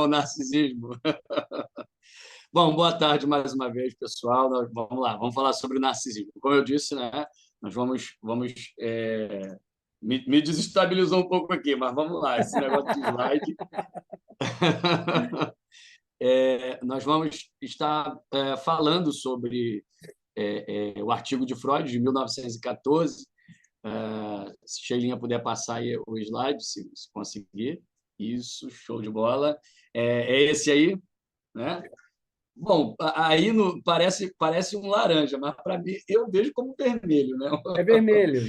o narcisismo. Bom, boa tarde mais uma vez, pessoal. Vamos lá, vamos falar sobre o narcisismo. Como eu disse, né, nós me desestabilizou um pouco aqui, mas vamos lá, esse negócio de slide. Nós vamos estar falando sobre o artigo de Freud, de 1914. Se Sheilinha puder passar aí o slide, se conseguir. Isso, show de bola. É esse aí, né? Bom, aí parece um laranja, mas para mim eu vejo como vermelho, né? É vermelho.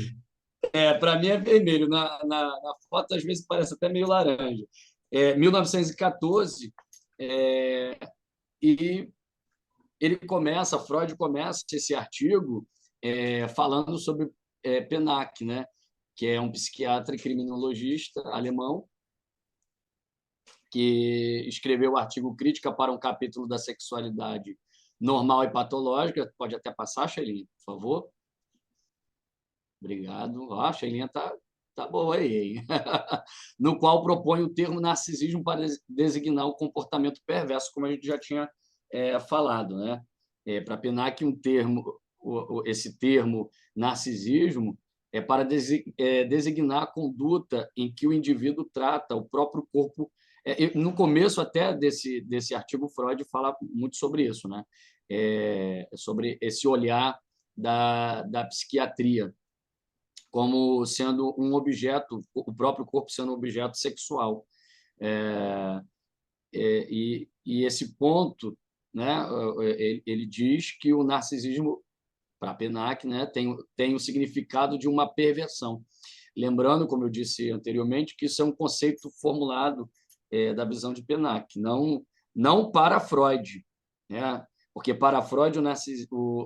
Para mim é vermelho. Na foto às vezes parece até meio laranja. 1914, e Freud começa esse artigo falando sobre Pennac, né? Que é um psiquiatra e criminologista alemão que escreveu o artigo Crítica para um capítulo da sexualidade normal e patológica. Pode até passar, Sheilinha, por favor. Obrigado. A Sheilinha tá boa aí, hein? No qual propõe o termo narcisismo para designar o comportamento perverso, como a gente já tinha falado, né? Para Pennac, esse termo narcisismo é para designar a conduta em que o indivíduo trata o próprio corpo. No começo até desse artigo, Freud fala muito sobre isso, né? Sobre esse olhar da psiquiatria como sendo um objeto, o próprio corpo sendo um objeto sexual. E esse ponto, né, ele diz que o narcisismo, para Pennac, né, tem o significado de uma perversão. Lembrando, como eu disse anteriormente, que isso é um conceito formulado da visão de Pennac, não para Freud, né? Porque para Freud o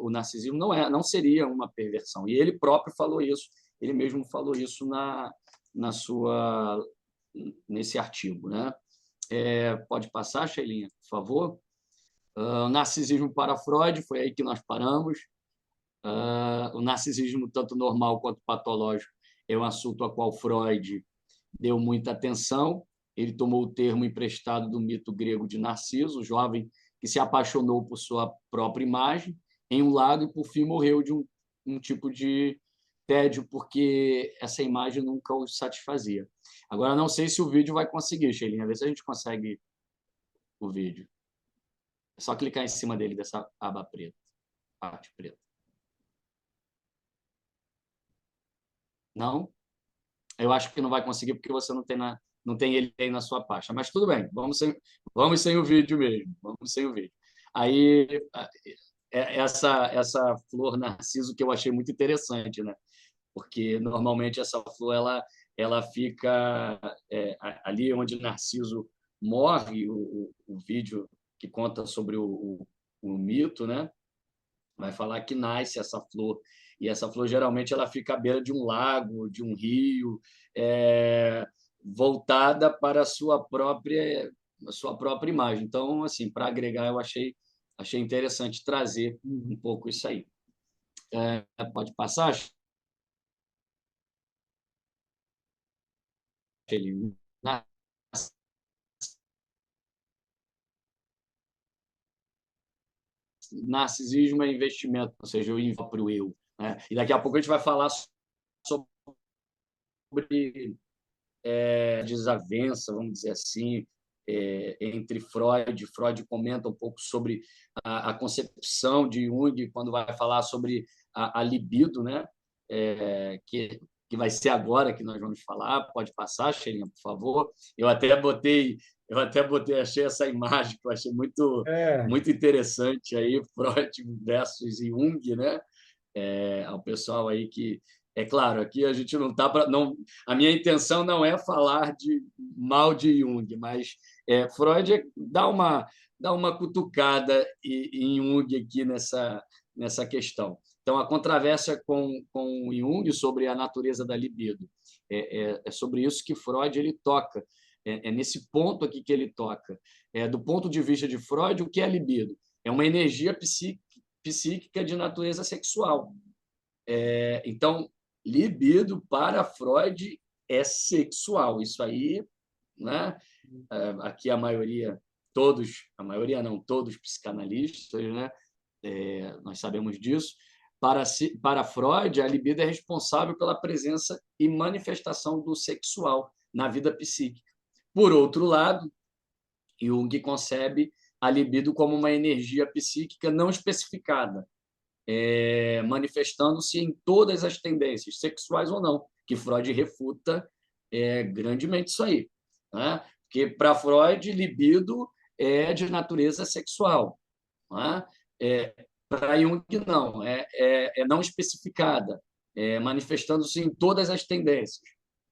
narcisismo não seria uma perversão. E ele próprio falou isso, ele mesmo falou isso nesse artigo, né? Pode passar, Sheilinha, por favor? O narcisismo para Freud, foi aí que nós paramos. O narcisismo, tanto normal quanto patológico, é um assunto a qual Freud deu muita atenção. Ele tomou o termo emprestado do mito grego de Narciso, o jovem que se apaixonou por sua própria imagem em um lago e, por fim, morreu de um tipo de tédio, porque essa imagem nunca o satisfazia. Agora, não sei se o vídeo vai conseguir, Sheilinha, ver se a gente consegue o vídeo. É só clicar em cima dele, dessa aba preta, parte preta. Não? Eu acho que não vai conseguir porque você não tem ele aí na sua pasta. Mas tudo bem, vamos sem o vídeo mesmo. Vamos sem o vídeo. Aí, essa flor narciso que eu achei muito interessante, né? Porque normalmente essa flor ela fica ali onde Narciso morre, o vídeo que conta sobre o mito, né? Vai falar que nasce essa flor. E essa flor, geralmente, ela fica à beira de um lago, de um rio, voltada para a sua própria imagem. Então, assim, para agregar, eu achei interessante trazer um pouco isso aí. Pode passar, Shelly? Narcisismo é investimento, ou seja, eu invisto para o eu. Né? E daqui a pouco a gente vai falar sobre desavença, vamos dizer assim, entre Freud. Freud comenta um pouco sobre a concepção de Jung, quando vai falar sobre a libido, né? Que vai ser agora que nós vamos falar. Pode passar, Sheilinha, por favor. Achei essa imagem que eu achei muito, É, muito interessante aí, Freud versus Jung, né? Ao pessoal aí que é claro, aqui a gente não está para não. A minha intenção não é falar de mal de Jung, mas Freud dá uma cutucada em Jung aqui nessa questão. Então, a controvérsia com Jung sobre a natureza da libido é sobre isso que Freud ele toca. Nesse ponto aqui que ele toca. Do ponto de vista de Freud, o que é libido? É uma energia psíquica de natureza sexual. Então, libido para Freud é sexual. Isso aí, né? aqui a maioria não, todos psicanalistas, né? Nós sabemos disso. Para Freud, a libido é responsável pela presença e manifestação do sexual na vida psíquica. Por outro lado, Jung concebe a libido como uma energia psíquica não especificada, manifestando-se em todas as tendências, sexuais ou não, que Freud refuta grandemente isso aí. Né? Porque, para Freud, libido é de natureza sexual. Né? Para Jung, não, é não especificada, manifestando-se em todas as tendências.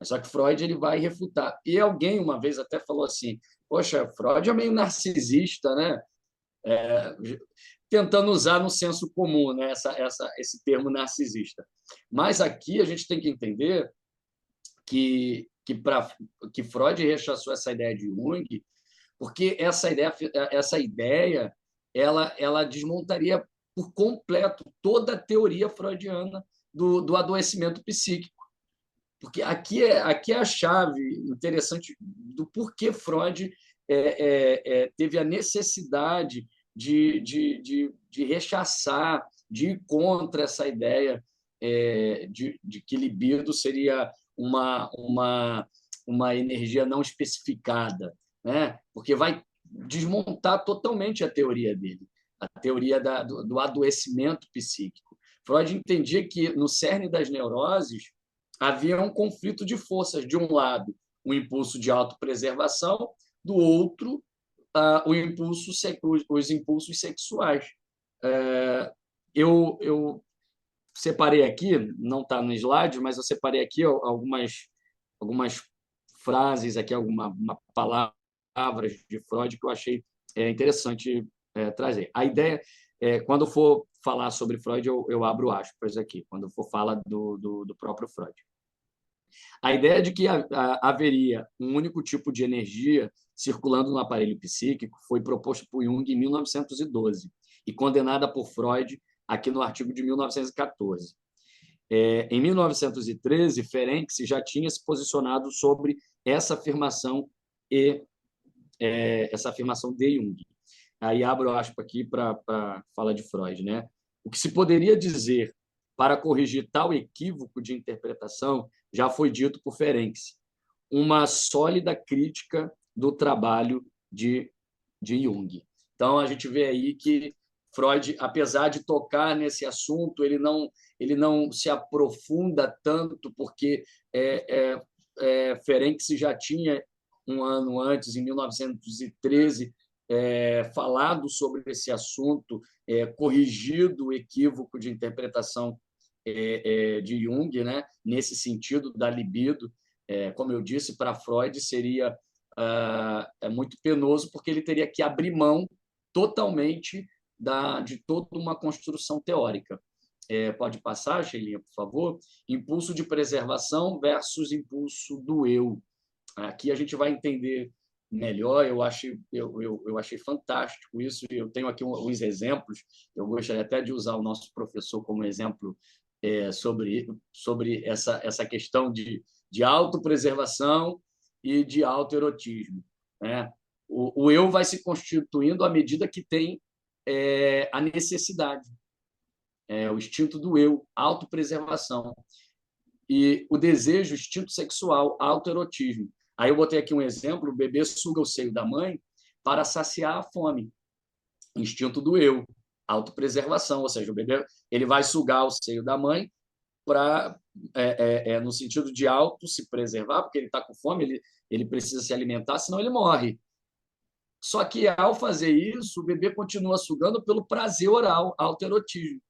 Só que Freud ele vai refutar. E alguém uma vez até falou assim: poxa, Freud é meio narcisista, né? Tentando usar no senso comum, né? Esse termo narcisista. Mas aqui a gente tem que entender que Freud rechaçou essa ideia de Jung, porque essa ideia ela desmontaria por completo toda a teoria freudiana do adoecimento psíquico. Porque aqui é a chave interessante do porquê Freud teve a necessidade de rechaçar, de ir contra essa ideia de que libido seria uma energia não especificada, né? Porque vai desmontar totalmente a teoria dele, a teoria do adoecimento psíquico. Freud entendia que, no cerne das neuroses, havia um conflito de forças. De um lado, o impulso de autopreservação, do outro, os impulsos sexuais. Eu separei aqui, não está no slide, mas eu separei aqui algumas frases, aqui, algumas palavras de Freud que eu achei interessante trazer. A ideia, quando for falar sobre Freud, eu abro aspas aqui, quando for falar do próprio Freud. A ideia de que haveria um único tipo de energia circulando no aparelho psíquico foi proposta por Jung em 1912 e condenada por Freud aqui no artigo de 1914. Em 1913, Ferenczi já tinha se posicionado sobre essa afirmação de Jung. Aí abro aspas aqui para falar de Freud, né? O que se poderia dizer para corrigir tal equívoco de interpretação já foi dito por Ferenczi, uma sólida crítica do trabalho de Jung. Então, a gente vê aí que Freud, apesar de tocar nesse assunto, ele não se aprofunda tanto, porque Ferenczi já tinha, um ano antes, em 1913, falado sobre esse assunto, corrigido o equívoco de interpretação de Jung, né? Nesse sentido da libido. Como eu disse, para Freud seria muito penoso, porque ele teria que abrir mão totalmente de toda uma construção teórica. Pode passar, Sheilinha, por favor? Impulso de preservação versus impulso do eu. Aqui a gente vai entender melhor. Eu achei fantástico isso. Eu tenho aqui uns exemplos. Eu gostaria até de usar o nosso professor como exemplo sobre essa questão de autopreservação e de autoerotismo, né? O eu vai se constituindo à medida que tem a necessidade, o instinto do eu, autopreservação, e o desejo, o instinto sexual, autoerotismo. Aí eu botei aqui um exemplo: o bebê suga o seio da mãe para saciar a fome, instinto do eu, autopreservação, ou seja, o bebê ele vai sugar o seio da mãe no sentido de auto se preservar, porque ele está com fome, ele precisa se alimentar, senão ele morre. Só que, ao fazer isso, o bebê continua sugando pelo prazer oral, autoerotismo.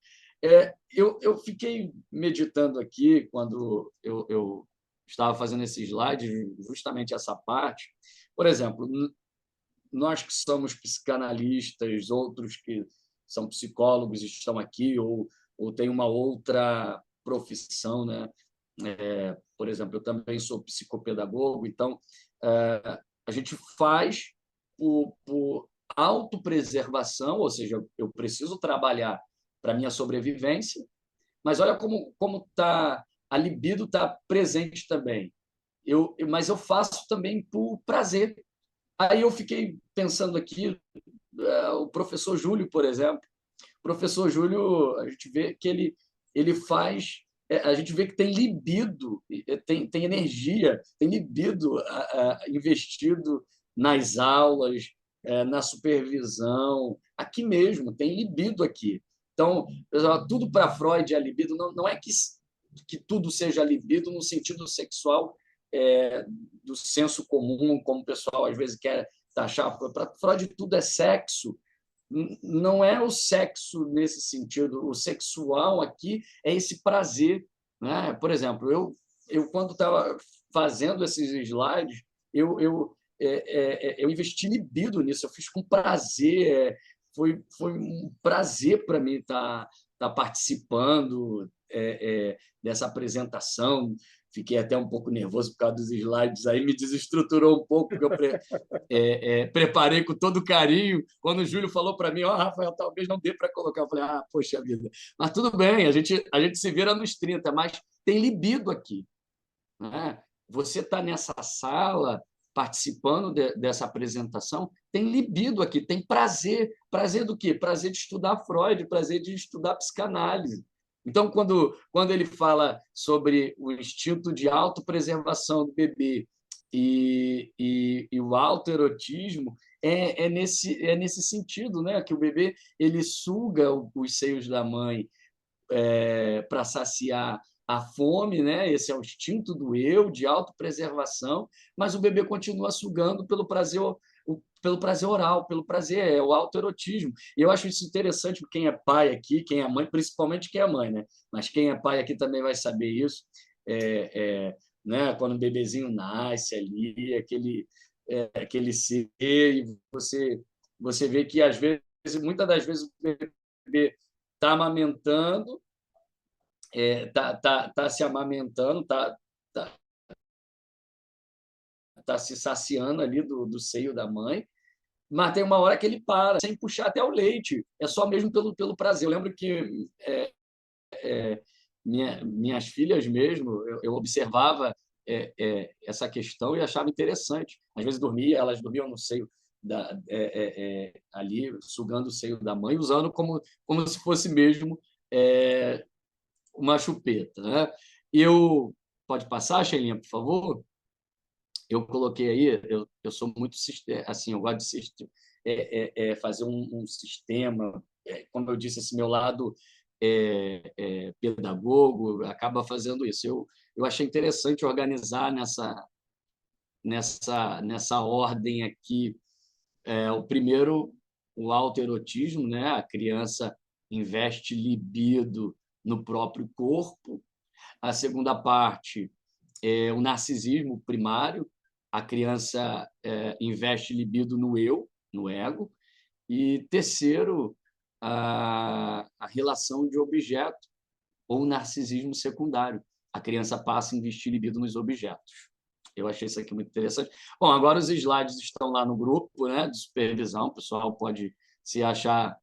Eu fiquei meditando aqui, quando eu estava fazendo esse slide, justamente essa parte. Por exemplo, nós que somos psicanalistas, outros que são psicólogos estão aqui, ou têm uma outra profissão, né? Por exemplo, eu também sou psicopedagogo, então a gente faz por autopreservação, ou seja, eu preciso trabalhar para minha sobrevivência, mas olha como a libido está presente também. Mas eu faço também por prazer. Aí eu fiquei pensando aqui, o professor Júlio, por exemplo. O professor Júlio, a gente vê que ele faz. A gente vê que tem libido, tem energia, tem libido investido nas aulas, na supervisão, aqui mesmo, tem libido aqui. Então, tudo para Freud é libido, não é que tudo seja libido no sentido sexual do senso comum, como o pessoal às vezes quer taxar. Para Freud, tudo é sexo. Não é o sexo nesse sentido. O sexual aqui é esse prazer, né? Por exemplo, eu quando estava fazendo esses slides, eu investi libido nisso, eu fiz com prazer, foi um prazer para mim estar participando dessa apresentação. Fiquei até um pouco nervoso por causa dos slides, aí me desestruturou um pouco, porque eu preparei com todo carinho. Quando o Júlio falou para mim, Rafael, talvez não dê para colocar, eu falei, poxa vida. Mas tudo bem, a gente se vira nos 30, mas tem libido aqui, né? Você está nessa sala participando dessa apresentação, tem libido aqui, tem prazer. Prazer do quê? Prazer de estudar Freud, prazer de estudar psicanálise. Então, quando ele fala sobre o instinto de autopreservação do bebê e o autoerotismo, nesse sentido, né? Que o bebê ele suga os seios da mãe para saciar a fome, né? Esse é o instinto do eu, de autopreservação, mas o bebê continua sugando pelo prazer oral, pelo prazer, o autoerotismo. E eu acho isso interessante, porque quem é pai aqui, quem é mãe, principalmente quem é mãe, né? Mas quem é pai aqui também vai saber isso. Né? Quando o bebezinho nasce ali, aquele ser, e você vê que, às vezes, muitas das vezes, o bebê está amamentando, tá se amamentando, tá se saciando ali do seio da mãe, mas tem uma hora que ele para, sem puxar até o leite, é só mesmo pelo prazer. Eu lembro que minhas filhas mesmo, eu observava essa questão e achava interessante. Às vezes elas dormiam no seio ali, sugando o seio da mãe, usando como se fosse mesmo uma chupeta, né? Pode passar, Sheilinha, por favor? Eu coloquei aí, eu sou muito assim, eu gosto de fazer um sistema, como eu disse, esse meu lado pedagogo acaba fazendo isso. Eu achei interessante organizar nessa ordem aqui. O primeiro, o autoerotismo, né? A criança investe libido no próprio corpo. A segunda parte é o narcisismo primário, a criança investe libido no eu, no ego. E terceiro, a relação de objeto ou narcisismo secundário. A criança passa a investir libido nos objetos. Eu achei isso aqui muito interessante. Bom, agora os slides estão lá no grupo, né, de supervisão, o pessoal pode se achar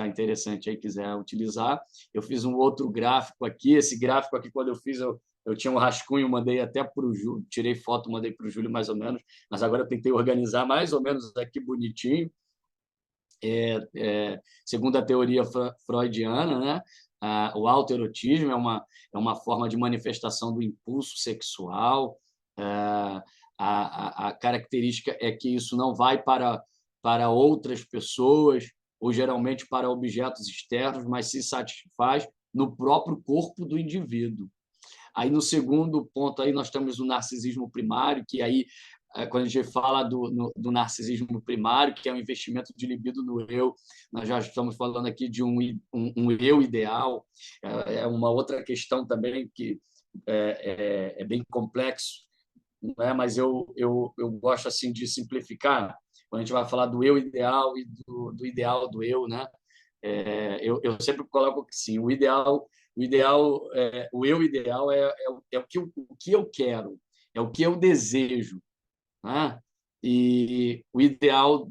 interessante aí, quiser utilizar. Eu fiz um outro gráfico aqui. Esse gráfico aqui, quando eu fiz, eu tinha um rascunho, mandei até para o Júlio, tirei foto, mandei para o Júlio mais ou menos, mas agora eu tentei organizar mais ou menos aqui bonitinho. Segundo a teoria freudiana, né, o autoerotismo é uma forma de manifestação do impulso sexual. A característica é que isso não vai para outras pessoas, ou geralmente para objetos externos, mas se satisfaz no próprio corpo do indivíduo. Aí, no segundo ponto, aí nós temos o narcisismo primário, que aí, quando a gente fala do narcisismo primário, que é o investimento de libido no eu, nós já estamos falando aqui de um eu ideal. É uma outra questão também que é bem complexo, não é? Mas eu gosto assim de simplificar, quando a gente vai falar do eu ideal e do ideal do eu, né? Eu sempre coloco que sim, o eu ideal é o que eu quero, é o que eu desejo, né? E o ideal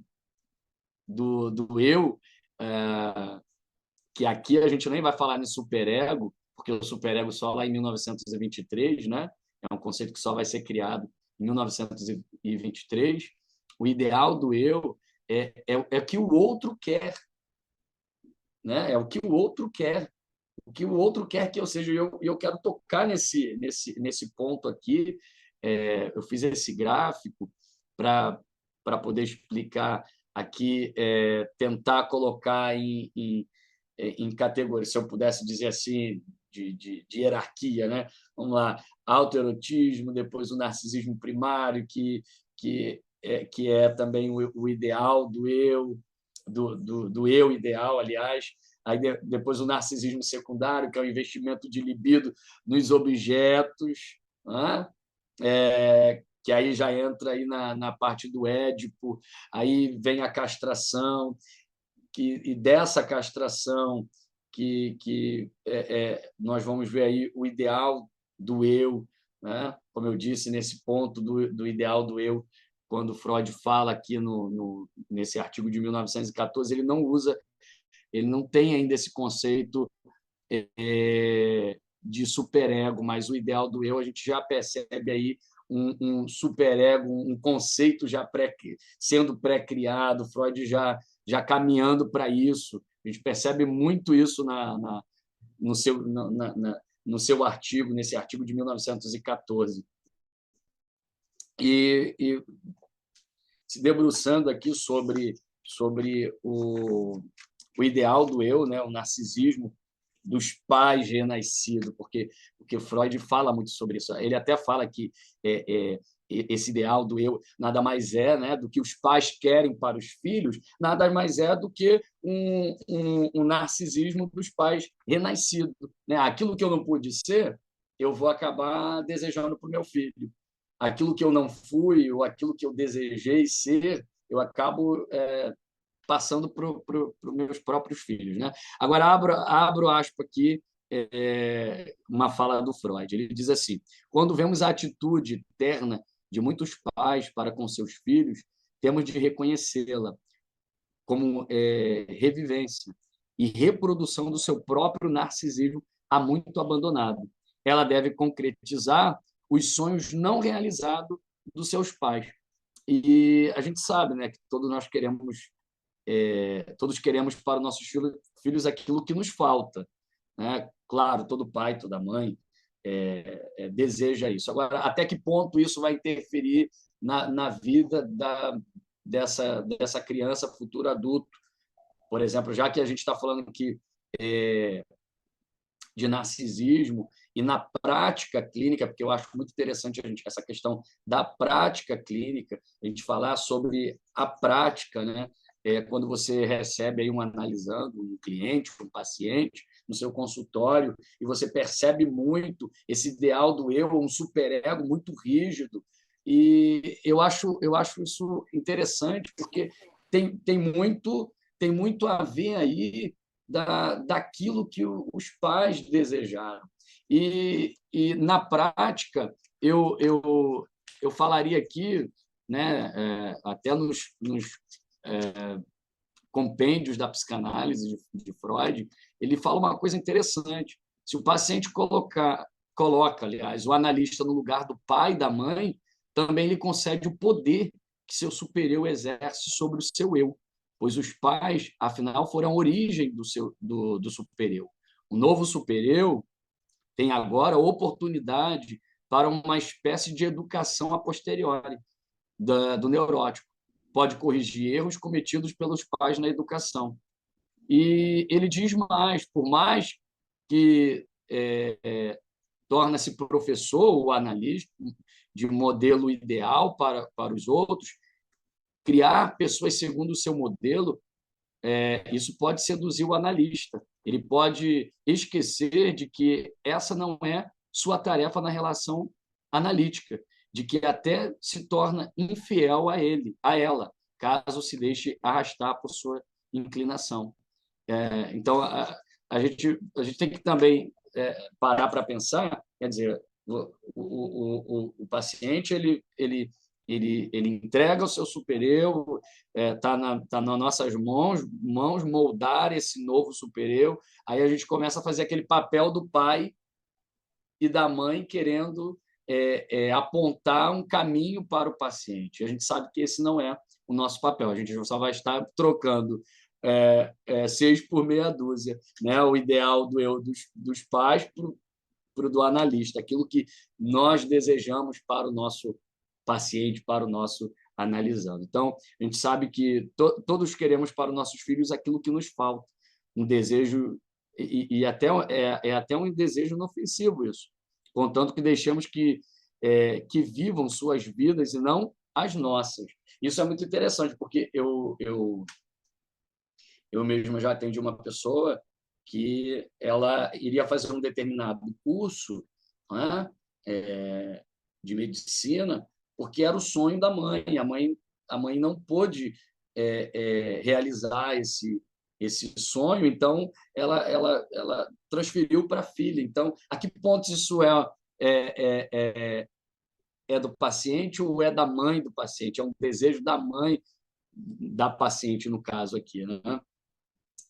do eu, que aqui a gente nem vai falar em superego, porque o superego só lá em 1923, né? É um conceito que só vai ser criado em 1923. O ideal do eu é o que o outro quer, né? É o que o outro quer. O que o outro quer que eu seja. Eu quero tocar nesse ponto aqui. Eu fiz esse gráfico para poder explicar aqui, tentar colocar em categorias, se eu pudesse dizer assim, de hierarquia, né? Vamos lá, autoerotismo, depois o narcisismo primário, que é também o ideal do eu, do eu ideal, aliás. Aí depois o narcisismo secundário, que é o investimento de libido nos objetos, né? Que aí já entra aí na parte do Édipo, aí vem a castração, e dessa castração nós vamos ver aí o ideal do eu, né? Como eu disse, nesse ponto do ideal do eu, quando Freud fala aqui nesse artigo de 1914, ele não tem ainda esse conceito de superego, mas o ideal do eu a gente já percebe aí um superego, um conceito já sendo pré-criado, Freud já caminhando para isso. A gente percebe muito isso no seu artigo, nesse artigo de 1914. E se debruçando aqui sobre o ideal do eu, né, o narcisismo dos pais renascidos, porque Freud fala muito sobre isso. Ele até fala que esse ideal do eu nada mais é, né, do que os pais querem para os filhos, nada mais é do que um narcisismo dos pais renascidos, né? Aquilo que eu não pude ser, eu vou acabar desejando para o meu filho. Aquilo que eu não fui ou aquilo que eu desejei ser, eu acabo passando para os meus próprios filhos, né? Agora, abro aspa aqui, uma fala do Freud. Ele diz assim: quando vemos a atitude terna de muitos pais para com seus filhos, temos de reconhecê-la como revivência e reprodução do seu próprio narcisismo há muito abandonado. Ela deve concretizar os sonhos não realizados dos seus pais. E a gente sabe, né, que todos queremos para os nossos filhos aquilo que nos falta, né? Claro, todo pai, toda mãe deseja isso. Agora, até que ponto isso vai interferir na vida dessa criança, futuro adulto? Por exemplo, já que a gente está falando aqui de narcisismo e na prática clínica, porque eu acho muito interessante essa questão da prática clínica, a gente falar sobre a prática, né? Quando você recebe aí analisando um cliente, um paciente no seu consultório e você percebe muito esse ideal do eu, um superego muito rígido, e eu acho isso interessante porque tem muito a ver aí daquilo que os pais desejaram. Na prática, eu falaria aqui, né, até nos compêndios da psicanálise de Freud, ele fala uma coisa interessante. Se o paciente coloca, aliás, o analista no lugar do pai e da mãe, também lhe concede o poder que seu superior exerce sobre o seu eu, pois os pais, afinal, foram a origem do superior. O novo superior tem agora oportunidade para uma espécie de educação a posteriori do neurótico. Pode corrigir erros cometidos pelos pais na educação. E ele diz mais, por mais que torna-se professor ou analista de modelo ideal para os outros, criar pessoas segundo o seu modelo, isso pode seduzir o analista. Ele pode esquecer de que essa não é sua tarefa na relação analítica, de que até se torna infiel a ela, caso se deixe arrastar por sua inclinação. Então, a gente tem que também parar para pensar, quer dizer, o paciente ele entrega o seu supereu, está nas nossas mãos moldar esse novo supereu. Aí a gente começa a fazer aquele papel do pai e da mãe querendo apontar um caminho para o paciente. A gente sabe que esse não é o nosso papel. A gente só vai estar trocando 6 por meia dúzia, né? O ideal do eu dos pais para o do analista, aquilo que nós desejamos para o nosso paciente, para o nosso analisando. Então, a gente sabe que todos queremos para os nossos filhos aquilo que nos falta, um desejo, e até até um desejo inofensivo isso, contanto que deixemos que vivam suas vidas e não as nossas. Isso é muito interessante, porque eu mesmo já atendi uma pessoa que ela iria fazer um determinado curso, né, de medicina, porque era o sonho da mãe. A mãe não pôde realizar esse sonho, então ela transferiu para a filha. Então, a que ponto isso é, é, é do paciente ou é da mãe do paciente? É um desejo da mãe da paciente, no caso aqui, né?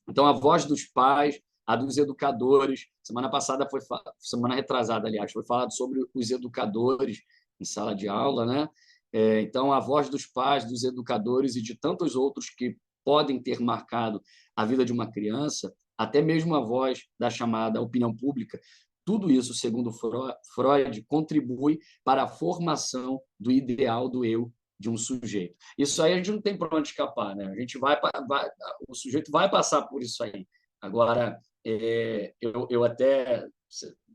Então, a voz dos pais, a dos educadores. Semana retrasada, aliás, foi falado sobre os educadores em sala de aula, né? Então, a voz dos pais, dos educadores e de tantos outros que podem ter marcado a vida de uma criança, até mesmo a voz da chamada opinião pública, tudo isso, segundo Freud, contribui para a formação do ideal do eu de um sujeito. Isso aí a gente não tem para onde escapar, né? A gente o sujeito vai passar por isso aí. Agora, eu até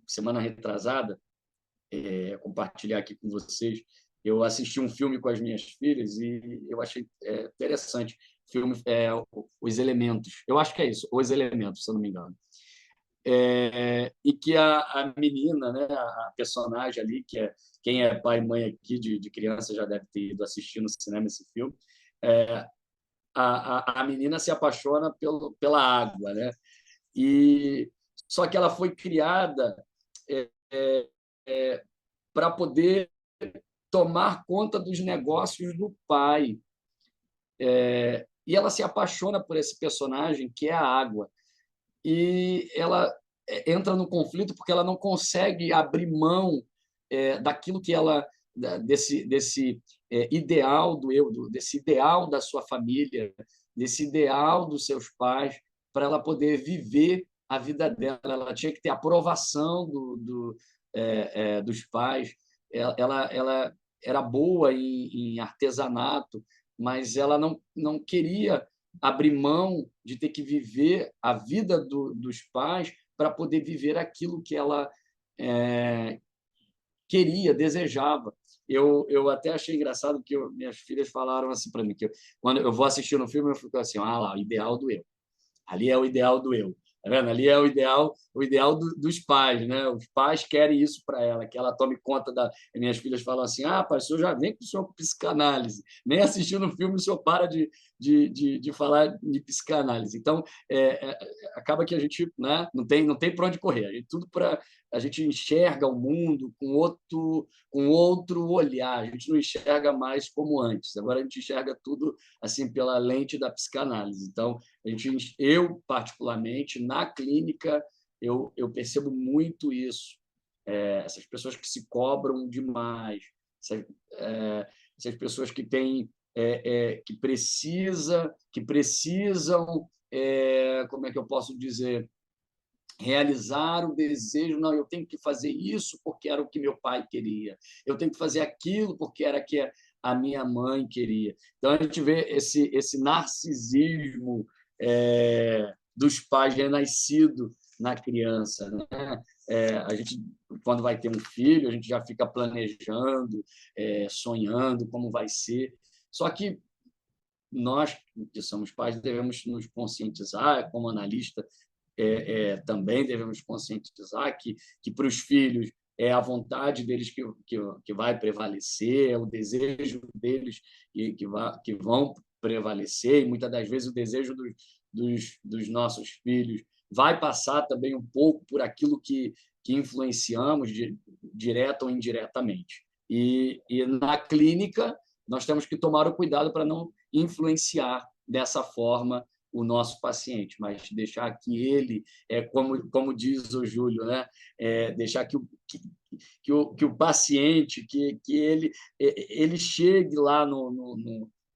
semana retrasada compartilhar aqui com vocês, eu assisti um filme com as minhas filhas e eu achei interessante. Filme Os Elementos. Eu acho que é isso, Os Elementos, se eu não me engano. E que a menina, né, a personagem ali, quem é pai e mãe aqui de criança já deve ter ido assistir no cinema esse filme, a menina se apaixona pela água, né? E só que ela foi criada para poder tomar conta dos negócios do pai. E ela se apaixona por esse personagem que é a água. E ela entra no conflito porque ela não consegue abrir mão daquilo que ela desse ideal do eu, desse ideal da sua família, desse ideal dos seus pais, para ela poder viver a vida dela. Ela tinha que ter aprovação dos pais. Ela era boa em artesanato, mas ela não queria abrir mão de ter que viver a vida dos pais para poder viver aquilo que ela queria, desejava. Eu até achei engraçado que minhas filhas falaram assim para mim, que quando eu vou assistir no filme, eu fico assim, lá, o ideal do eu. Ali é o ideal do eu. Tá vendo? Ali é o ideal dos pais, né? Os pais querem isso para ela, que ela tome conta da. Minhas filhas falam assim: pai, o senhor já vem com o senhor psicanálise, nem assistindo o filme o senhor para de falar de psicanálise. Então, acaba que a gente, né, não tem para onde correr. A gente enxerga o mundo com outro olhar. A gente não enxerga mais como antes. Agora a gente enxerga tudo assim pela lente da psicanálise. Então, eu, particularmente, na clínica, eu percebo muito isso. Essas pessoas que se cobram demais, essas pessoas que têm, que precisam, como é que eu posso dizer, realizar o desejo. Não, eu tenho que fazer isso porque era o que meu pai queria. Eu tenho que fazer aquilo porque era o que a minha mãe queria. Então, a gente vê esse narcisismo dos pais renascido na criança, né? A gente, quando vai ter um filho, a gente já fica planejando, sonhando como vai ser. Só que nós, que somos pais, devemos nos conscientizar, como analista, também devemos conscientizar que para os filhos é a vontade deles que vai prevalecer, é o desejo deles que vão prevalecer, e muitas das vezes o desejo dos nossos filhos vai passar também um pouco por aquilo que influenciamos, direto ou indiretamente. E na clínica, nós temos que tomar o cuidado para não influenciar dessa forma o nosso paciente, mas deixar que ele, como diz o Júlio, né? Deixar que o paciente, que ele chegue lá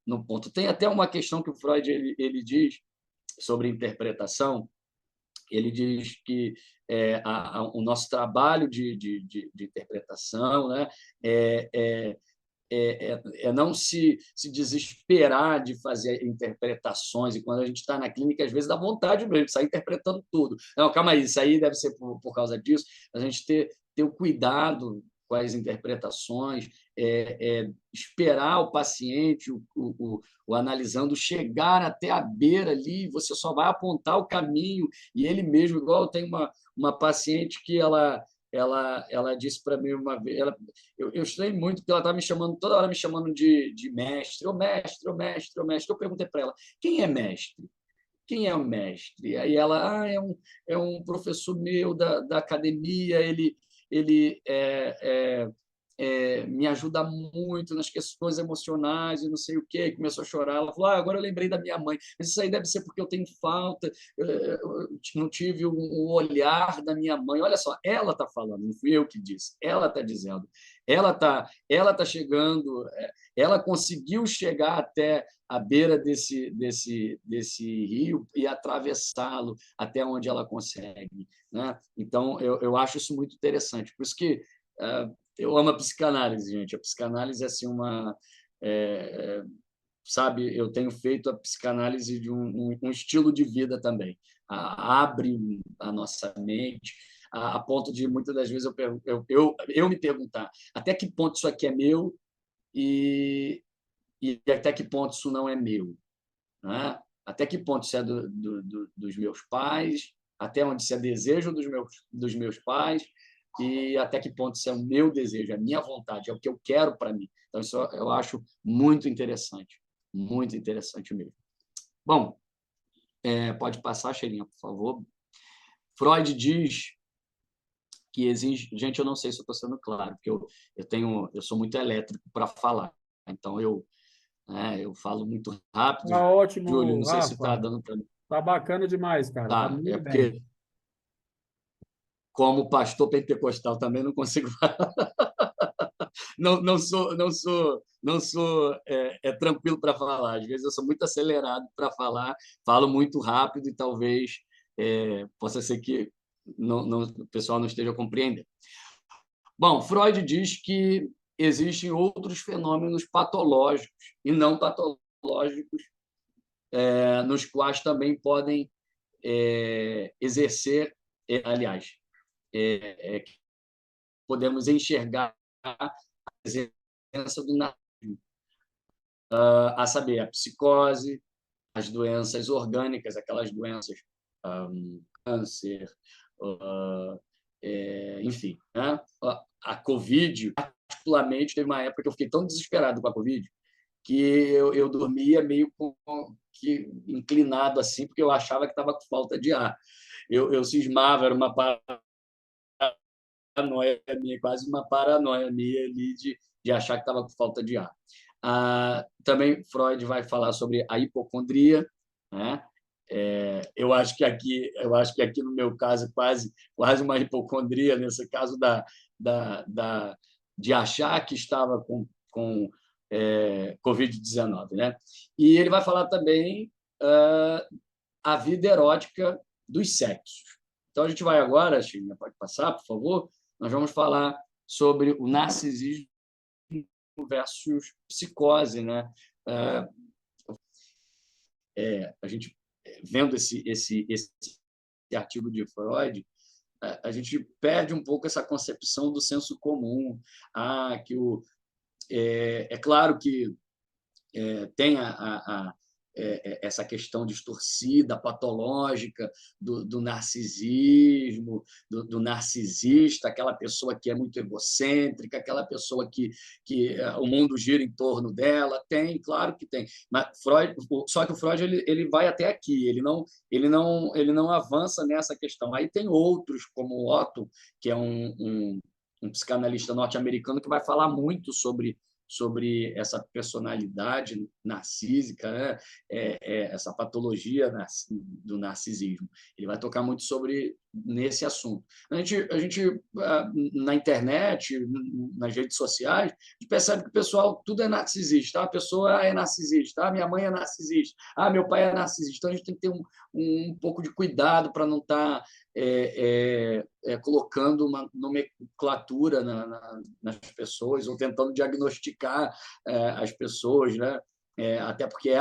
no ponto. Tem até uma questão que o Freud ele diz sobre interpretação. Ele diz que o nosso trabalho de interpretação, né, é, é, é não se desesperar de fazer interpretações, e quando a gente está na clínica, às vezes dá vontade mesmo de sair interpretando tudo. Não, calma aí, isso aí deve ser por causa disso. A gente ter o cuidado com as interpretações, esperar o paciente, o analisando, chegar até a beira ali, você só vai apontar o caminho, e ele mesmo, igual tem uma paciente que ela disse para mim uma vez, eu estranhei muito, porque ela estava me chamando, toda hora me chamando de mestre, ô mestre, ô mestre, ô mestre. Eu perguntei para ela, quem é mestre? Quem é o mestre? Aí ela, é um professor meu da academia, ele me ajuda muito nas questões emocionais e não sei o quê. E começou a chorar. Ela falou, agora eu lembrei da minha mãe. Mas isso aí deve ser porque eu tenho falta, eu não tive o olhar da minha mãe. Olha só, ela está falando, não fui eu que disse. Ela está dizendo. Ela tá chegando, ela conseguiu chegar até a beira desse rio e atravessá-lo até onde ela consegue, né? Então, eu acho isso muito interessante. Por isso que eu amo a psicanálise, gente. A psicanálise é assim sabe, eu tenho feito a psicanálise de um estilo de vida também. Abre a nossa mente a ponto de muitas das vezes eu me perguntar até que ponto isso aqui é meu e, e até que ponto isso não é meu, né? Até que ponto isso é dos meus pais, até onde isso é desejo dos meus pais e até que ponto isso é o meu desejo, é a minha vontade, é o que eu quero para mim. Então, isso eu acho muito interessante mesmo. Bom, pode passar, Cheirinha, por favor. Freud diz que exige... Gente, eu não sei se eu estou sendo claro, porque eu sou muito elétrico para falar, então eu falo muito rápido. Tá Júlio, não ótimo, sei se está Rafa. dando para mim. Tá bacana demais, cara. Tá Tá, é muito bem. porque, como pastor pentecostal, também não consigo não sou tranquilo para falar. Às vezes eu sou muito acelerado para falar, falo muito rápido e talvez possa ser que o pessoal não esteja compreendendo. Bom, Freud diz que existem outros fenômenos patológicos e não patológicos nos quais também podem exercer, aliás, podemos enxergar a presença do narcisismo, a saber, a psicose, as doenças orgânicas, aquelas doenças, câncer, enfim, né? A Covid, particularmente, teve uma época que eu fiquei tão desesperado com a Covid que eu dormia meio que inclinado assim, porque eu achava que estava com falta de ar. Eu cismava, era uma paranoia minha, quase uma paranoia minha ali de achar que estava com falta de ar. Também Freud vai falar sobre a hipocondria, né? Eu acho que aqui no meu caso quase uma hipocondria nesse caso de achar que estava com Covid-19, né? E ele vai falar também a vida erótica dos sexos. Então a gente vai agora, China, pode passar, por favor. Nós vamos falar sobre o narcisismo versus psicose, né? A gente vendo esse artigo de Freud, a gente perde um pouco essa concepção do senso comum. Que é claro que tem essa questão distorcida, patológica do narcisismo, do narcisista, aquela pessoa que é muito egocêntrica, aquela pessoa que o mundo gira em torno dela. Tem, claro que tem. Mas só que o Freud ele vai até aqui, ele não avança nessa questão. Aí tem outros, como o Otto, que é um psicanalista norte-americano, que vai falar muito sobre essa personalidade narcísica, né? Essa patologia do narcisismo. Ele vai tocar muito sobre nesse assunto. A gente na internet, nas redes sociais, a gente percebe que o pessoal tudo é narcisista. A pessoa é narcisista, minha mãe é narcisista, meu pai é narcisista. Então, a gente tem que ter um pouco de cuidado para não estar colocando uma nomenclatura nas pessoas ou tentando diagnosticar as pessoas, né? Até porque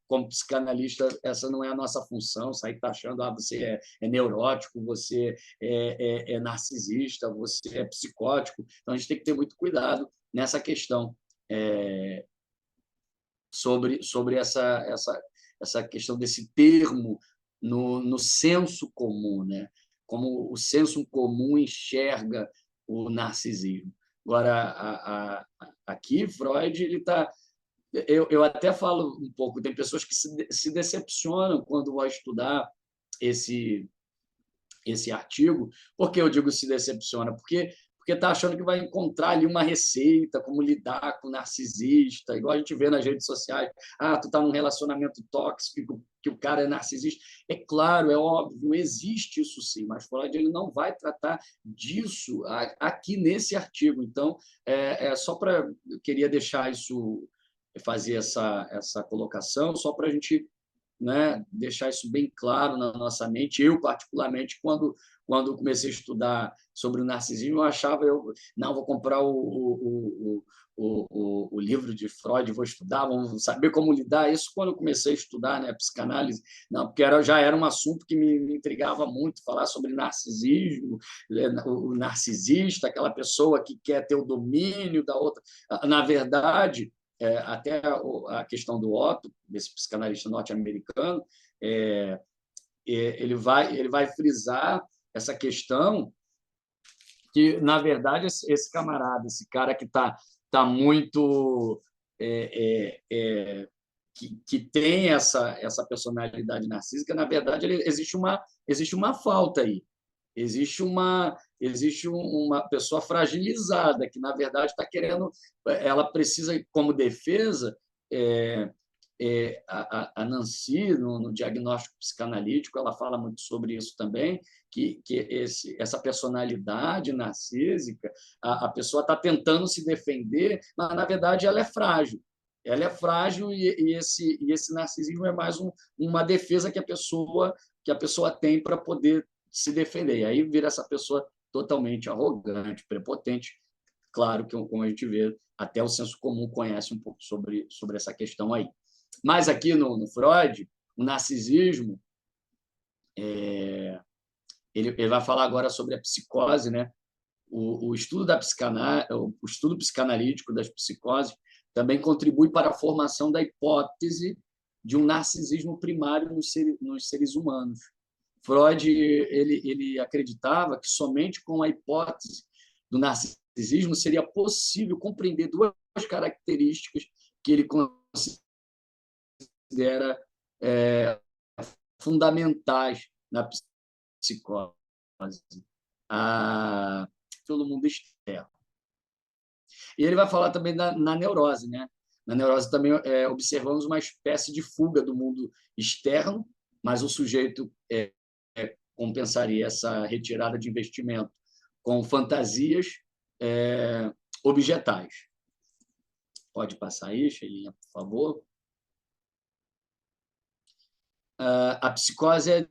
como psicanalista, essa não é a nossa função, sair taxando, você é neurótico, você é narcisista, você é psicótico. Então, a gente tem que ter muito cuidado nessa questão sobre essa questão desse termo no senso comum, né? Como o senso comum enxerga o narcisismo. Agora, aqui, Freud ele está. Eu até falo um pouco, tem pessoas que se decepcionam quando vão estudar esse artigo. Por que eu digo se decepciona? Porque está achando que vai encontrar ali uma receita, como lidar com o narcisista, igual a gente vê nas redes sociais. Tu está num relacionamento tóxico, que o cara é narcisista. É claro, é óbvio, existe isso sim, mas Freud ele não vai tratar disso aqui nesse artigo. Então, só para... Eu queria deixar isso, fazer essa colocação, só para a gente, né, deixar isso bem claro na nossa mente. Eu, particularmente, quando comecei a estudar sobre o narcisismo, eu achava, não, vou comprar o livro de Freud, vou estudar, vou saber como lidar. Isso quando eu comecei a estudar, né, psicanálise, não, porque já era um assunto que me intrigava muito, falar sobre narcisismo, o narcisista, aquela pessoa que quer ter o domínio da outra. Na verdade, até a questão do Otto, desse psicanalista norte-americano, ele vai frisar essa questão que, na verdade, esse camarada, esse cara que está muito... que tem essa personalidade narcísica, na verdade, existe uma falta aí. Existe uma pessoa fragilizada que, na verdade, está querendo... Ela precisa, como defesa, a Nancy, no diagnóstico psicanalítico, ela fala muito sobre isso também, que essa personalidade narcísica, a pessoa está tentando se defender, mas, na verdade, ela é frágil. Ela é frágil e esse narcisismo é mais uma defesa que a pessoa tem para poder se defender. E aí vira essa pessoa totalmente arrogante, prepotente. Claro que, como a gente vê, até o senso comum conhece um pouco sobre essa questão aí. Mas aqui no Freud, o narcisismo, ele vai falar agora sobre a psicose, né? O estudo o estudo psicanalítico das psicoses também contribui para a formação da hipótese de um narcisismo primário nos seres humanos. Freud ele acreditava que somente com a hipótese do narcisismo seria possível compreender duas características que ele considera fundamentais na psicose, pelo mundo externo. E ele vai falar também na neurose, né? Na neurose também observamos uma espécie de fuga do mundo externo, mas o sujeito compensaria essa retirada de investimento com fantasias objetais. Pode passar aí, Sheilinha, por favor. A psicose é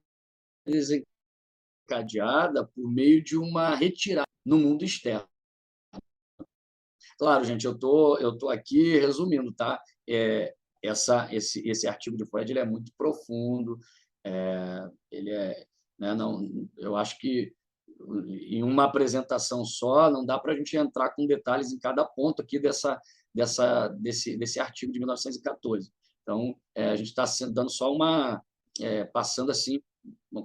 desencadeada por meio de uma retirada no mundo externo. Claro, gente, eu tô aqui resumindo, tá? Esse artigo de Freud ele é muito profundo, ele né, não, eu acho que em uma apresentação só não dá para a gente entrar com detalhes em cada ponto aqui desse artigo de 1914. Então, a gente está dando só passando assim,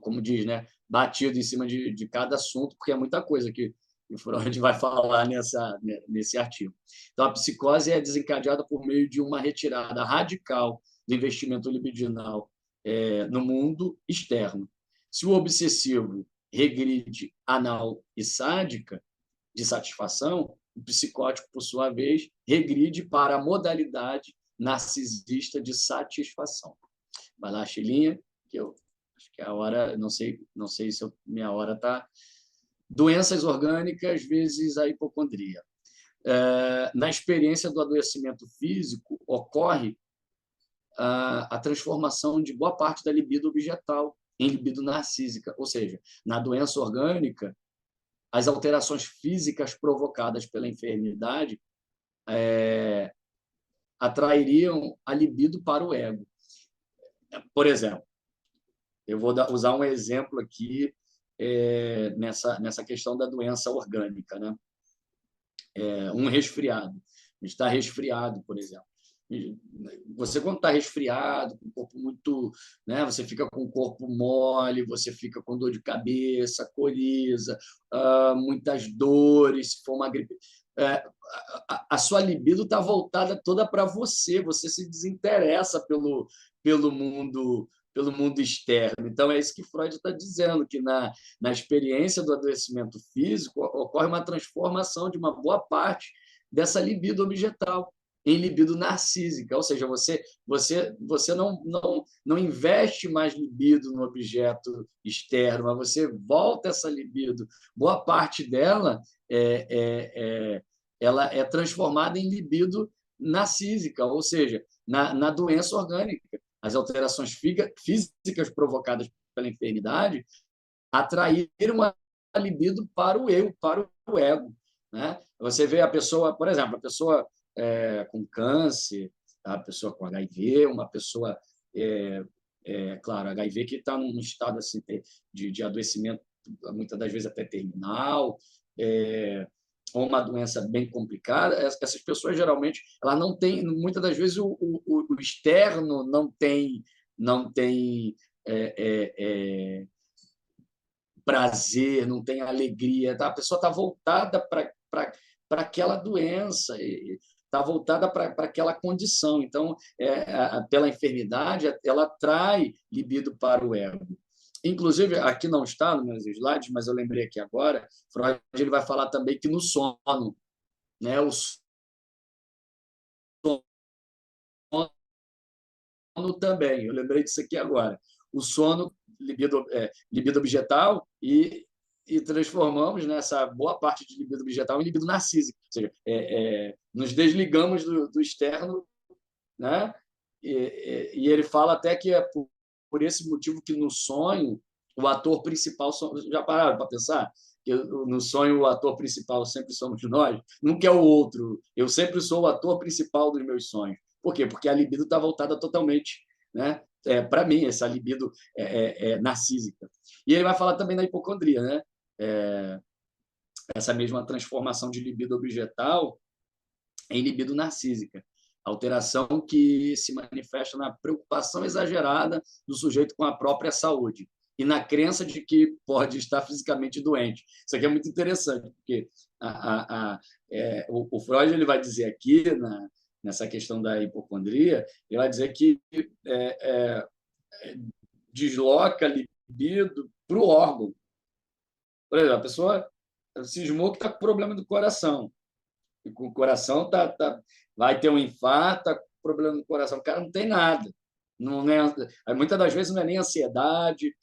como diz, né, batido em cima de cada assunto, porque é muita coisa que o Freud vai falar nesse artigo. Então, a psicose é desencadeada por meio de uma retirada radical do investimento libidinal no mundo externo. Se o obsessivo regride anal e sádica de satisfação, o psicótico, por sua vez, regride para a modalidade narcisista de satisfação. Vai lá, Chilinha, que eu Acho que a hora, não sei se minha hora está. Doenças orgânicas vezes a hipocondria. Na experiência do adoecimento físico, ocorre a transformação de boa parte da libido objetal em libido narcísica, ou seja, na doença orgânica, as alterações físicas provocadas pela enfermidade atrairiam a libido para o ego. Por exemplo, eu vou usar um exemplo aqui nessa questão da doença orgânica, né? Um resfriado. A gente está resfriado, por exemplo. Você, quando está resfriado, com o corpo muito, né, você fica com o corpo mole, você fica com dor de cabeça, coriza, muitas dores, se for uma gripe. A sua libido está voltada toda para você, você se desinteressa pelo mundo externo. Então, é isso que Freud está dizendo, que na experiência do adoecimento físico ocorre uma transformação de uma boa parte dessa libido objetal em libido narcísica, ou seja, você não investe mais libido no objeto externo, mas você volta essa libido. Boa parte dela ela é transformada em libido narcísica, ou seja, na doença orgânica. As alterações físicas provocadas pela enfermidade atraíram a libido para o eu, para o ego, né? Você vê a pessoa, por exemplo, a pessoa com câncer, a pessoa com HIV, uma pessoa, claro, HIV que está num estado assim, de adoecimento, muitas das vezes até terminal, ou uma doença bem complicada, essas pessoas geralmente elas não têm, muitas das vezes o externo não tem prazer, não tem alegria, tá? A pessoa está voltada para aquela doença, está voltada para aquela condição. Então, pela enfermidade, ela atrai libido para o ego. Inclusive, aqui não está nos meus slides, mas eu lembrei aqui agora, Freud ele vai falar também que no sono, né, o sono também, eu lembrei disso aqui agora, o sono, libido objetal, e transformamos nessa boa parte de libido objetal em libido narcísico, ou seja, nos desligamos do externo, né? E ele fala até que é por esse motivo que no sonho o ator principal já pararam para pensar que no sonho o ator principal sempre somos nós, nunca é o outro, eu sempre sou o ator principal dos meus sonhos. Por quê? Porque a libido está voltada totalmente, né, para mim, essa libido narcísica. E ele vai falar também da hipocondria, né? Essa mesma transformação de libido objetal em libido narcísica, alteração que se manifesta na preocupação exagerada do sujeito com a própria saúde e na crença de que pode estar fisicamente doente. Isso aqui é muito interessante, porque o Freud ele vai dizer aqui, nessa questão da hipocondria, ele vai dizer que desloca libido para o órgão. Por exemplo, a pessoa cismou que está com problema do coração, e com o coração vai ter um infarto, está com problema no coração. O cara não tem nada. Muitas das vezes não é nem ansiedade,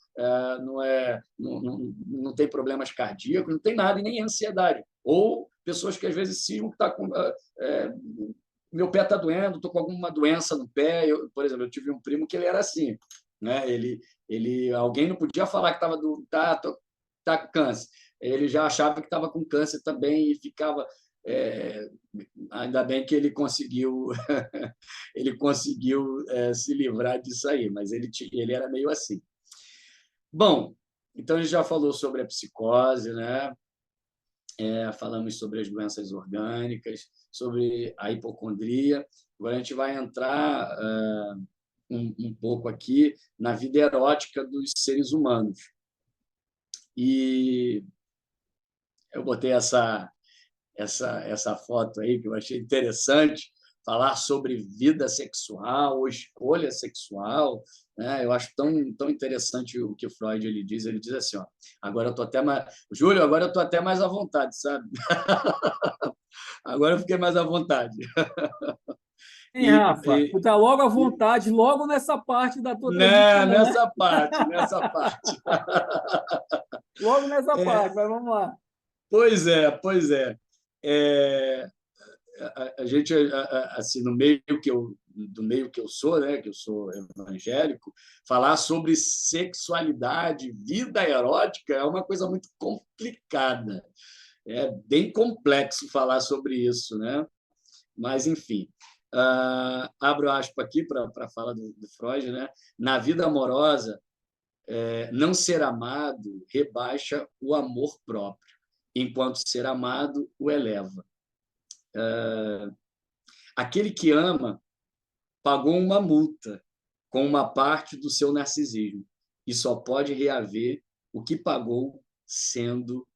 não tem problemas cardíacos, não tem nada e nem ansiedade. Ou pessoas que às vezes cismam que está com. Meu pé está doendo, estou com alguma doença no pé. Por exemplo, eu tive um primo que ele era assim, né? Alguém não podia falar que estava com câncer. Ele já achava que estava com câncer também e ficava. Ainda bem que ele conseguiu se livrar disso aí, mas ele era meio assim. Bom, então a gente já falou sobre a psicose, né? Falamos sobre as doenças orgânicas, sobre a hipocondria. Agora a gente vai entrar um pouco aqui na vida erótica dos seres humanos. E eu botei essa foto aí que eu achei interessante, falar sobre vida sexual ou escolha sexual, né? Eu acho tão interessante o que o Freud ele diz assim, ó, agora eu tô até mais, Júlio, agora eu tô até mais à vontade, sabe? Agora eu fiquei mais à vontade. Hein, Rafa? Tu tá logo à vontade, logo nessa parte da tua né, transmissão, né? nessa parte. Logo nessa parte, mas vamos lá. Pois é. É, a gente, assim, no meio do meio que eu sou, né, que eu sou evangélico, falar sobre sexualidade, vida erótica é uma coisa muito complicada. É bem complexo falar sobre isso, né? Mas, enfim, abro aspas aqui para falar do Freud, né? Na vida amorosa, não ser amado rebaixa o amor próprio, enquanto ser amado o eleva. Aquele que ama pagou uma multa com uma parte do seu narcisismo e só pode reaver o que pagou sendo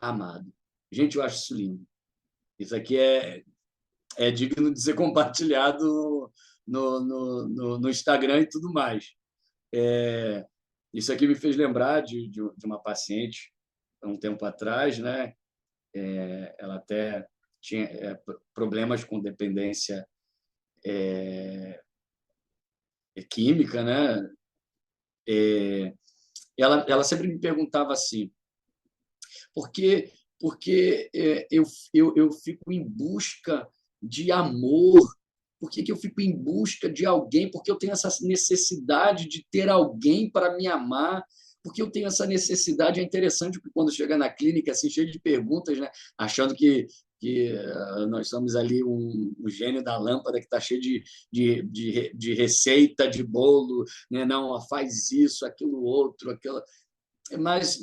amado. Gente, eu acho isso lindo. Isso aqui é digno de ser compartilhado no Instagram e tudo mais. Isso aqui me fez lembrar de uma paciente, há um tempo atrás, né? Ela até tinha problemas com dependência química, né? Ela sempre me perguntava assim, por que, porque eu fico em busca de amor? Por que eu fico em busca de alguém? Porque eu tenho essa necessidade de ter alguém para me amar? Porque eu tenho essa necessidade. É interessante porque quando chega na clínica, assim, cheio de perguntas, né? Achando que nós somos ali um gênio da lâmpada que está cheio de receita, de bolo, né? Não, faz isso, aquilo outro, aquilo. Mas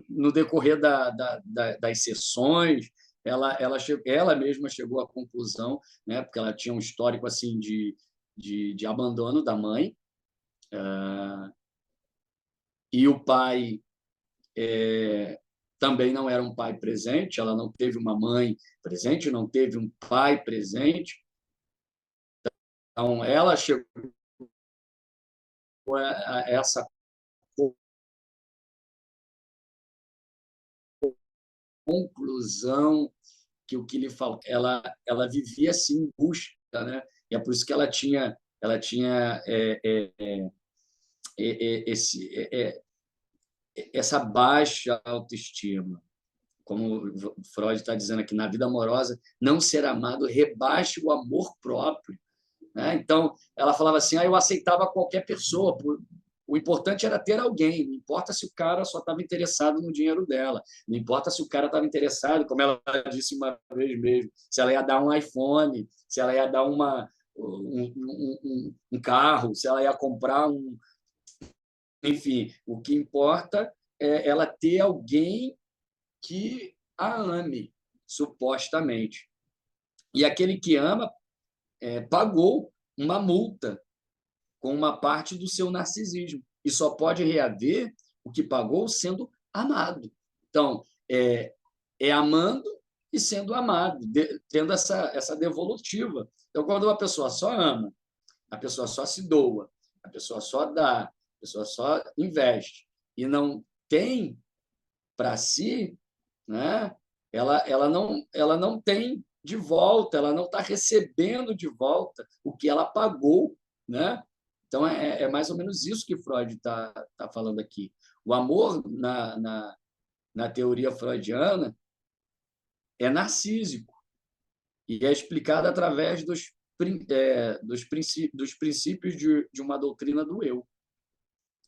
no decorrer das sessões, ela mesma chegou à conclusão, né, porque ela tinha um histórico assim de abandono da mãe, e o pai também não era um pai presente, ela não teve uma mãe presente, não teve um pai presente, então ela chegou a essa conclusão que o que lhe falta, ela vivia assim em busca, né? E é por isso que ela tinha essa baixa autoestima. Como Freud está dizendo aqui, na vida amorosa, não ser amado rebaixa o amor próprio, né? Então, ela falava assim, eu aceitava qualquer pessoa, o importante era ter alguém, não importa se o cara só estava interessado no dinheiro dela, não importa se o cara estava interessado, como ela disse uma vez mesmo, se ela ia dar um iPhone, se ela ia dar um carro, se ela ia comprar um. Enfim, o que importa é ela ter alguém que a ame, supostamente. E aquele que ama pagou uma multa com uma parte do seu narcisismo e só pode reaver o que pagou sendo amado. Então, é amando e sendo amado, tendo essa devolutiva. Então, quando uma pessoa só ama, a pessoa só se doa, a pessoa só dá, a pessoa só investe e não tem para si, né? Ela não tem de volta, ela não está recebendo de volta o que ela pagou, né? Então é mais ou menos isso que Freud está falando aqui. O amor na teoria freudiana é narcísico e é explicado através dos princípios de uma doutrina do eu.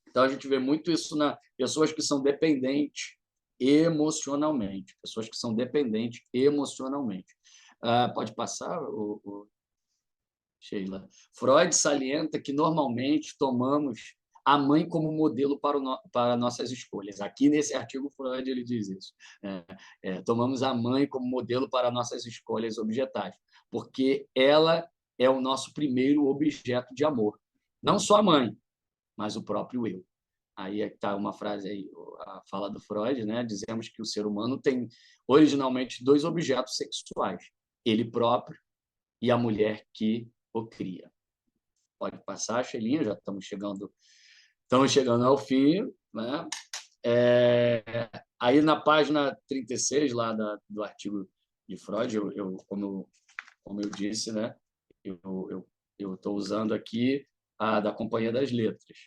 Então, a gente vê muito isso na pessoas que são dependentes emocionalmente. Pessoas que são dependentes emocionalmente. Pode passar, Sheila? Freud salienta que, normalmente, tomamos a mãe como modelo para nossas escolhas. Aqui, nesse artigo, Freud ele diz isso. Tomamos a mãe como modelo para nossas escolhas objetais, porque ela é o nosso primeiro objeto de amor. Não só a mãe, mas o próprio eu. Aí está uma frase aí, a fala do Freud, né? Dizemos que o ser humano tem originalmente dois objetos sexuais, ele próprio e a mulher que o cria. Pode passar, Shelinha, já estamos chegando ao fim, né? Aí na página 36 lá do artigo de Freud, como eu disse, né? eu estou usando aqui a da Companhia das Letras.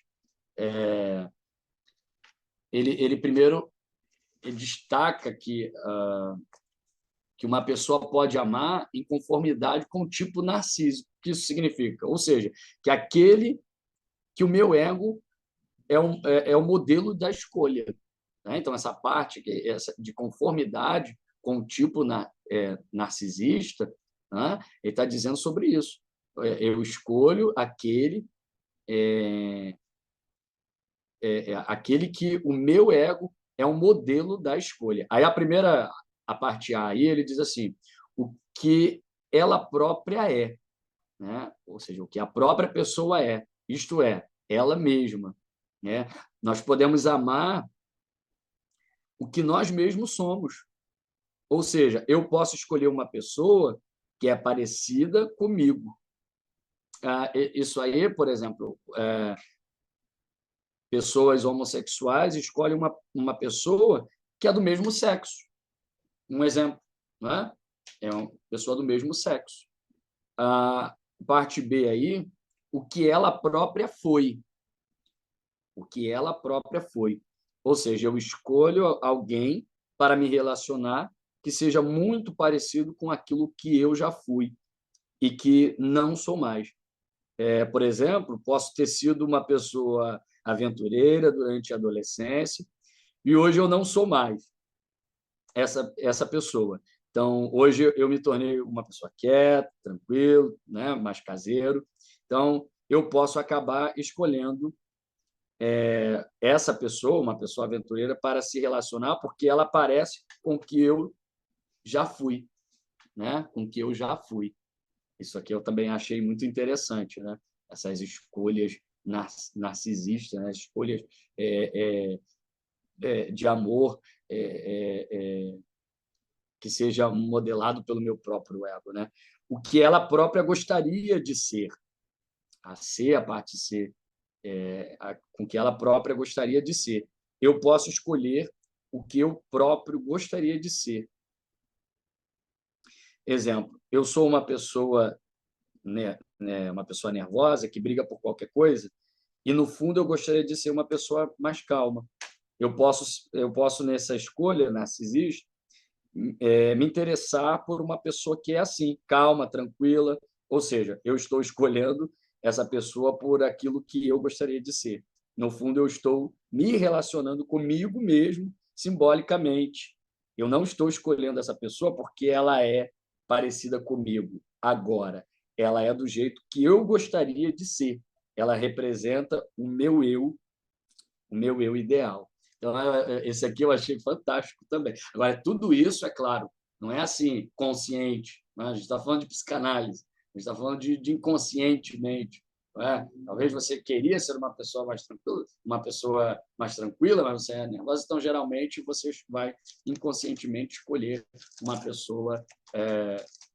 Ele primeiro ele destaca que uma pessoa pode amar em conformidade com o tipo narcísico. O que isso significa? Ou seja, que o meu ego é o modelo da escolha. Né? Então, essa parte de conformidade com o tipo narcisista, né? Ele está dizendo sobre isso. Eu escolho aquele que o meu ego é um modelo da escolha. Aí a parte A, aí ele diz assim, o que ela própria é, né? Ou seja, o que a própria pessoa é, isto é, ela mesma. Né? Nós podemos amar o que nós mesmos somos. Ou seja, eu posso escolher uma pessoa que é parecida comigo. Isso aí, por exemplo, pessoas homossexuais escolhem uma pessoa que é do mesmo sexo. Um exemplo, né? É uma pessoa do mesmo sexo. A parte B aí, o que ela própria foi. O que ela própria foi. Ou seja, eu escolho alguém para me relacionar que seja muito parecido com aquilo que eu já fui e que não sou mais. Por exemplo, posso ter sido uma pessoa aventureira durante a adolescência e hoje eu não sou mais essa pessoa. Então, hoje eu me tornei uma pessoa quieta, tranquilo, né, mais caseiro. Então, eu posso acabar escolhendo essa pessoa, uma pessoa aventureira, para se relacionar, porque ela parece com o que eu já fui, né? Com o que eu já fui. Isso aqui eu também achei muito interessante, né? Essas escolhas narcisistas, né? Escolhas de amor que seja modelado pelo meu próprio ego, né? O que ela própria gostaria de ser, a parte C, com que ela própria gostaria de ser. Eu posso escolher o que eu próprio gostaria de ser. Exemplo, eu sou uma pessoa nervosa que briga por qualquer coisa e no fundo eu gostaria de ser uma pessoa mais calma. Eu posso nessa escolha narcisista me interessar por uma pessoa que é assim, calma, tranquila, ou seja, eu estou escolhendo essa pessoa por aquilo que eu gostaria de ser. No fundo, eu estou me relacionando comigo mesmo, simbolicamente. Eu não estou escolhendo essa pessoa porque ela é parecida comigo agora. Ela é do jeito que eu gostaria de ser. Ela representa o meu eu ideal. Então, esse aqui eu achei fantástico também. Agora, tudo isso, é claro, não é assim consciente. Né? A gente está falando de psicanálise, a gente está falando de inconscientemente. Não é? Talvez você queria ser uma pessoa mais tranquila, mas você é nervosa, então geralmente você vai inconscientemente escolher uma pessoa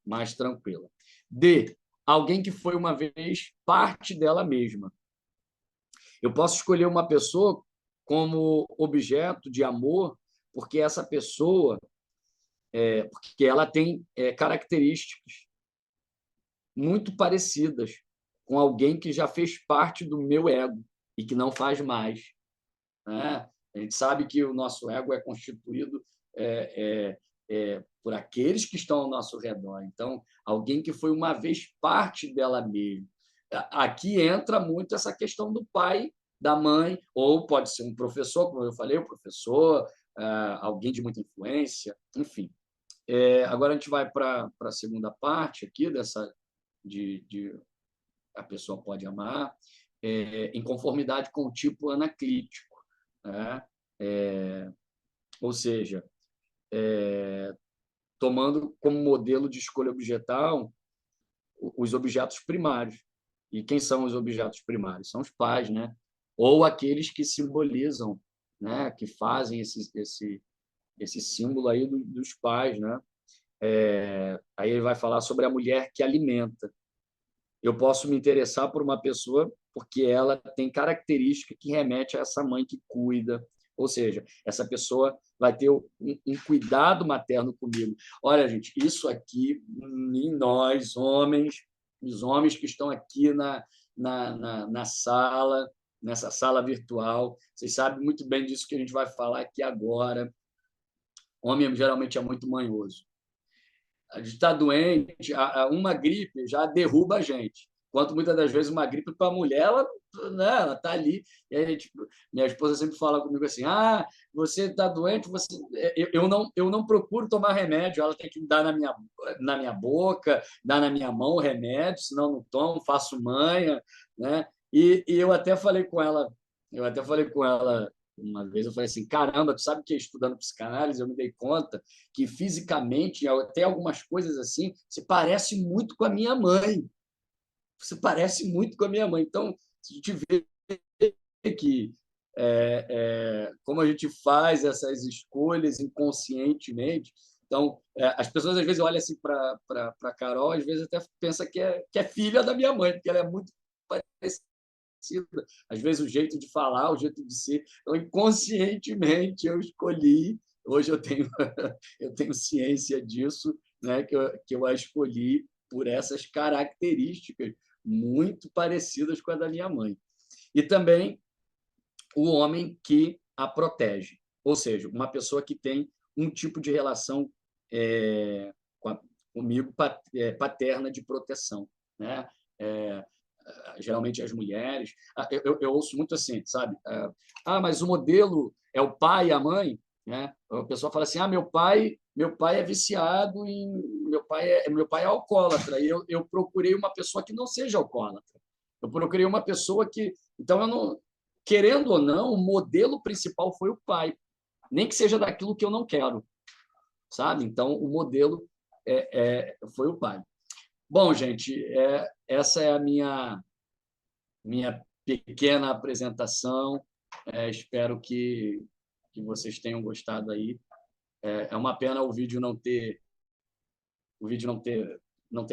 mais tranquila. D, alguém que foi uma vez parte dela mesma. Eu posso escolher uma pessoa como objeto de amor, porque essa pessoa, porque ela tem características muito parecidas com alguém que já fez parte do meu ego e que não faz mais. Né? A gente sabe que o nosso ego é constituído por aqueles que estão ao nosso redor. Então, alguém que foi uma vez parte dela mesma. Aqui entra muito essa questão do pai, da mãe, ou pode ser um professor, como eu falei, um professor, alguém de muita influência, enfim. Agora a gente vai para a segunda parte aqui dessa de a pessoa pode amar, em conformidade com o tipo anaclítico. Né? Ou seja, tomando como modelo de escolha objetal os objetos primários. E quem são os objetos primários? São os pais, né? Ou aqueles que simbolizam, né? Que fazem esse símbolo aí dos pais. Né? Aí ele vai falar sobre a mulher que alimenta. Eu posso me interessar por uma pessoa porque ela tem característica que remete a essa mãe que cuida, ou seja, essa pessoa vai ter um cuidado materno comigo. Olha, gente, isso aqui em nós, homens, os homens que estão aqui na sala, nessa sala virtual. Vocês sabem muito bem disso que a gente vai falar aqui agora. Homem geralmente é muito manhoso. A gente está doente, uma gripe já derruba a gente. Enquanto muitas das vezes uma gripe para a mulher, ela está ali. E aí, tipo, minha esposa sempre fala comigo assim: você está doente, eu não procuro tomar remédio, ela tem que dar na minha boca, dar na minha mão o remédio, senão não tomo, faço manha. Né? E eu até falei com ela uma vez, eu falei assim: caramba, tu sabe que estudando psicanálise eu me dei conta que fisicamente, até algumas coisas assim, você parece muito com a minha mãe. Você parece muito com a minha mãe. Então, a gente vê que como a gente faz essas escolhas inconscientemente. Então, as pessoas às vezes olham assim para a Carol, às vezes até pensa que é filha da minha mãe, porque ela é muito parecida. Às vezes o jeito de falar, o jeito de ser. Então, inconscientemente, eu escolhi. Hoje eu tenho ciência disso, né, que eu a escolhi por essas características muito parecidas com a da minha mãe. E também o homem que a protege, ou seja, uma pessoa que tem um tipo de relação comigo paterna de proteção, né? Geralmente as mulheres. Eu ouço muito assim, sabe? Mas o modelo é o pai e a mãe, né? A pessoa fala assim: meu pai é viciado em meu pai é alcoólatra. E eu procurei uma pessoa que não seja alcoólatra. Eu procurei uma pessoa que, então eu não, querendo ou não, o modelo principal foi o pai, nem que seja daquilo que eu não quero, sabe? Então o modelo foi o pai. Bom, gente, essa é a minha pequena apresentação. Espero que vocês tenham gostado aí. É uma pena o vídeo não ter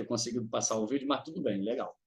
conseguido passar o vídeo, mas tudo bem, legal.